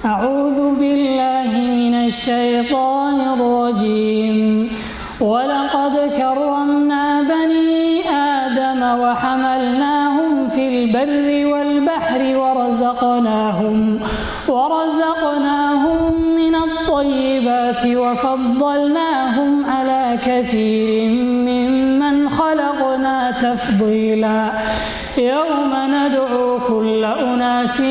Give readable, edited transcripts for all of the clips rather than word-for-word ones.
أعوذ بالله من الشيطان الرجيم. ولقد كرمنا بني آدم وحملناهم في البر والبحر ورزقناهم من الطيبات وفضلناهم على كثير ممن خلقنا تفضيلا. يوم ندعو كل أناس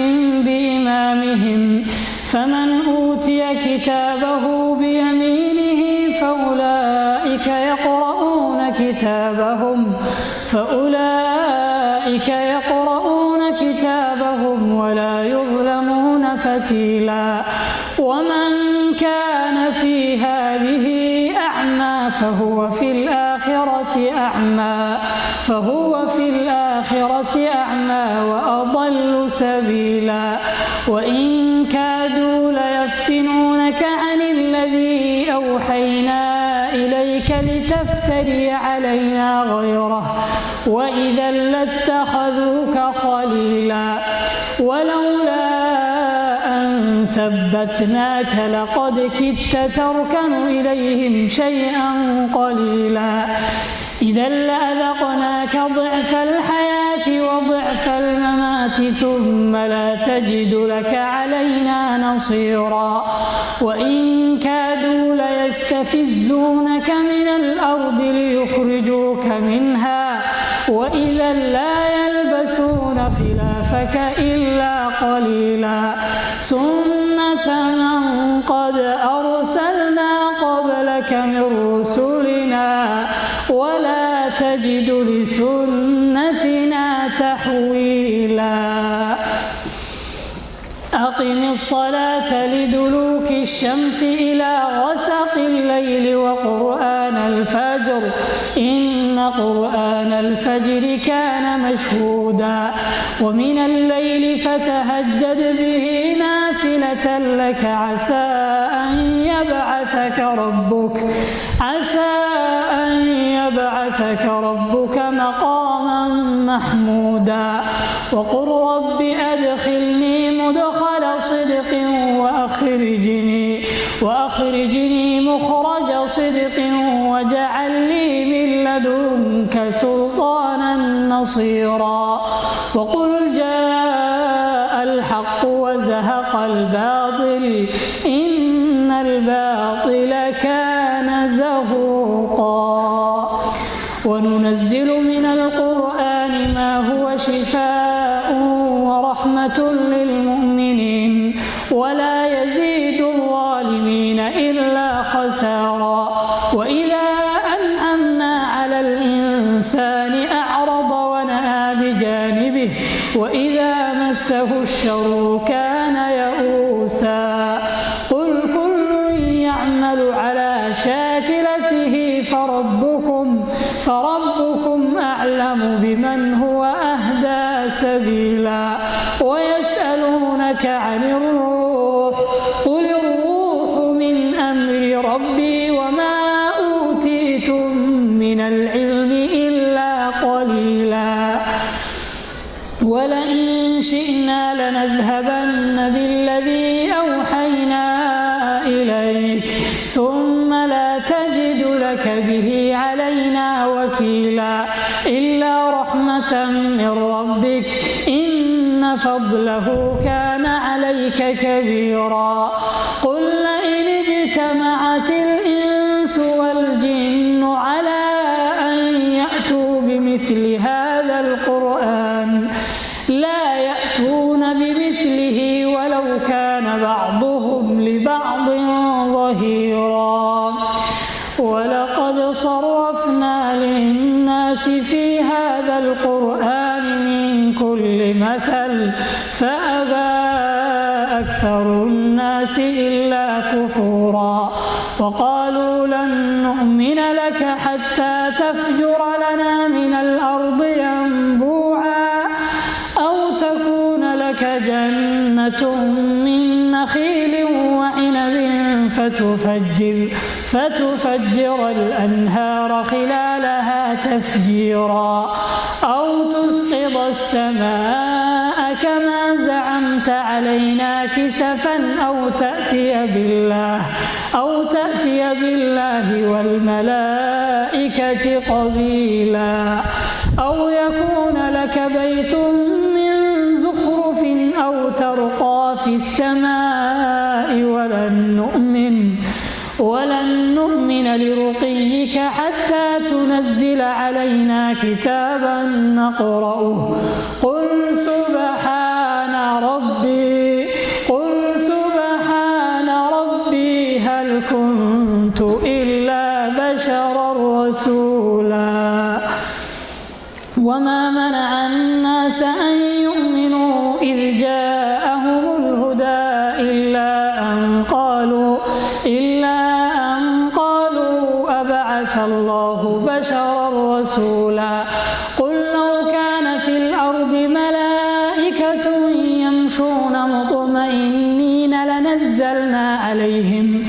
بإمامهم فمن أوتي كتابه بيمينه فأولئك يقرؤون كتابهم ولا يظلمون فتيلا. ومن كان في هذه أعمى فهو في الآخرة أعمى وأضل سبيلا. وإن كادوا ليفتنونك عن الذي أوحينا إليك لتفتري علينا غيره وإذا لاتخذوك خليلا. ولولا أن ثبتناك لقد كدت تركن إليهم شيئا قليلا. إذا لأذقناك ضعف الحياة وضعف الممات ثم لا تجد لك علينا نصيرا. وإن كادوا ليستفزونك من الأرض ليخرجوك منها وإذا لا يلبثون خلافك إلا قليلا. سنة من قد أرسلنا قبلك من رسلنا ولا تجد لسنتنا تحويلا. أقم الصلاة لدلوك الشمس إلى غسق الليل وقرآن الفجر إن قرآن الفجر كان مشهودا. ومن الليل فتهجد به نافلة لك عسى أن يبعثك ربك مقاما محمودا. وقل رب أدخلني مدخل صدق وأخرجني مخرج صدق واجعل لي من لدنك سلطانا نصيرا. وقل جاء الحق وزهق الباطل إن الباطل كان زهوقا. وننزل من القرآن ما هو شفاء ورحمة للمؤمنين ولا يزيد الظالمين إلا خسارا. وإذا أنعمنا على الإنسان أعرض ونأى بجانبه وإذا مسه الشر كان يئوسا. قل كل يعمل على شاكلته فربكم أعلم بمن هو أهدى سبيلا. ويسألونك عن الروح قل الروح من أمر ربي وما أوتيتم من العلم إلا قليلا. ولئن شئنا لنذهبن بالذي أوحينا إليك ثم لا تجد لك به علينا وكيلا. إلا رحمة من ربك إن فضله كان عليك كبيرا. قل لئن اجتمعت الإنس والجن على أن يأتوا بمثل هذا القرآن لا يأتون بمثله ولو كان بعضهم لبعض ظهيرا. ولقد صرفنا للناس في هذا القرآن من كل مثل فأبى أكثر الناس إلا كفورا. وقالوا لن نؤمن لك حتى تفجر لنا من الأرض ينبوعا أو تكون لك جنة من نخيل وعنب فتفجر الأنهار خلالها تفجيرا أو تسقط السماء كما زعمت علينا كسفا أو تأتي بالله والملائكة قبيلا أو يكون لك بيت من زخرف أو ترقى في السماء ولن نؤمن لرقيك حتى تنزل علينا كتابا نقرأه قل سبحان ربي هل كنت إلا بشرا رسولا وما منع الناس أن يؤمنوا إذ جاءهم الهدى إلا أن قالوا أبعث الله بشرا رسولا قل لو كان في الأرض ملائكة يمشون مطمئنين لنزلنا عليهم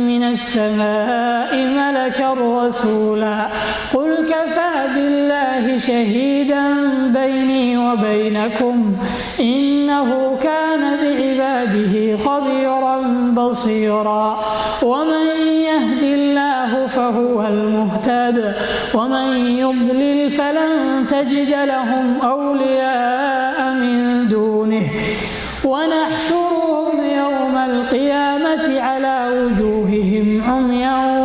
من السماء ملكا رسولا قل كفى بالله شهيدا بيني وبينكم إنه كان بعباده خبيرا بصيرا ومن يهد الله فهو المهتد ومن يضلل فلن تجد لهم أولياء من دونه ونحشرهم يوم القيامة على وجوههم عميا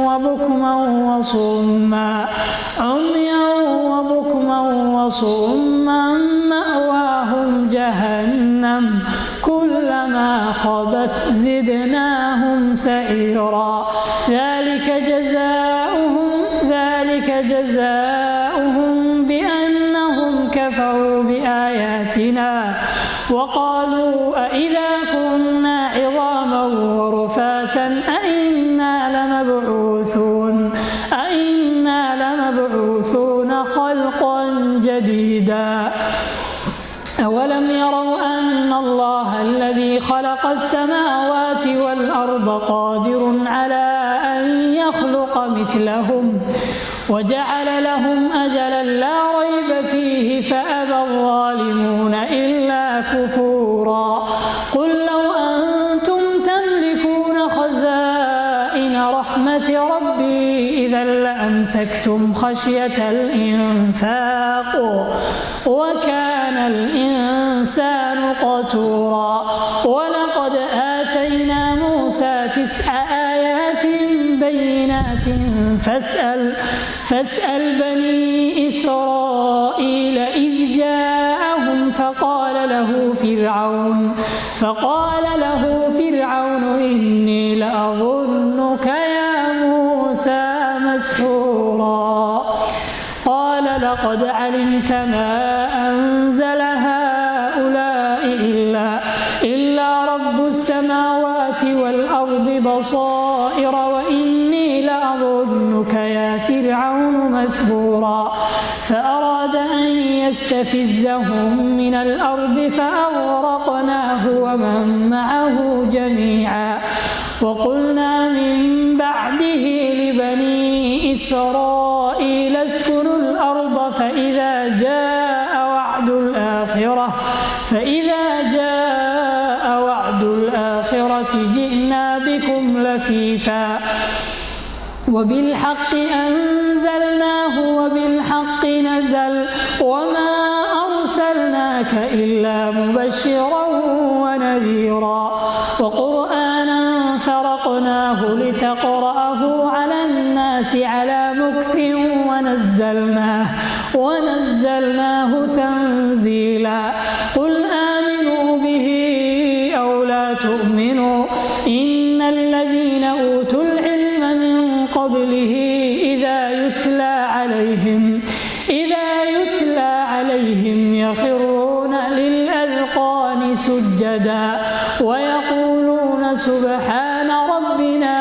وصما مأواهم جهنم كلما خبت زدناهم سعيرا ذلك جزاؤهم بأنهم كفروا بآياتنا وقالوا أإذا كنا عظاما ورفاتا أإنا لمبعوثون خلقا جديدا أولم يروا أن الله الذي خلق السماوات والأرض قادر على أن يخلق مثلهم وجعل لهم أجلا لا ريب فيه فأبى الظالمون إلا كفورا قل لو أنتم تملكون خزائن رحمة ربي إذا لأمسكتم خشية الإنفاق وكان الإنسان قتورا ولقد آتينا موسى 9 آيات بينات فاسأل بني إسرائيل إذ جاءهم فقال له فرعون إني لأظنك يا موسى مسحورا قال لقد علمت ما أنزل هؤلاء إلا رب السماوات والأرض بصائر وإني لأظنك يا فرعون مثبورا فأراد أن يستفزهم من الأرض فأغرقناه ومن معه جميعا وقلنا من بعده لبني إسرائيل اسكنوا الأرض فإذا جاء وعد الآخرة جئنا بكم لفيفا وبالحق أنزلناه وبالحق نزل وما أرسلناك إلا مبشرا ونذيرا وقرآنا فرقناه لتقرأه على الناس على مكث ونزلناه تنزيلا قل آمنوا به أو لا تؤمنوا إن الذين أوتوا العلم من قبله إذا يتلى عليهم يخرون للأذقان سجدا ويقولون سبحان ربنا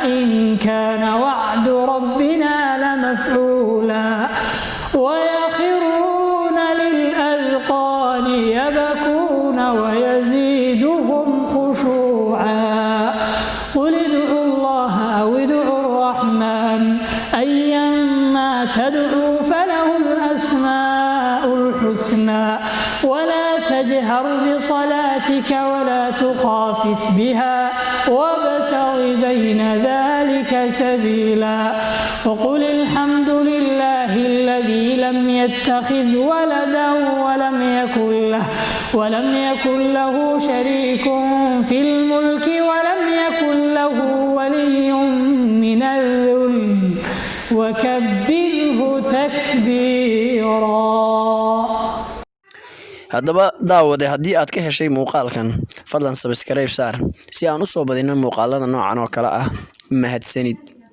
إن كان وعد ربنا لمفعولا ويخرون للأذقان يبكون ويزيدهم خشوعا قل ادعوا الله أو ادعوا الرحمن أيما تدعوا فله الأسماء الحسنى ولا تجهر صلاتك ولا تخافت بها وابتغ بين ذلك سبيلا وقل الحمد لله الذي لم يتخذ ولدا ولم يكن له شريك في الملك ولم يكن له ولي من الذل وكبره تكبيرا. haddaba daawade haddii aad ka heshay muuqaalkan fadlan subscribe saar si aan u soo badino muuqaalada noocan oo kale ah. mahadsanid.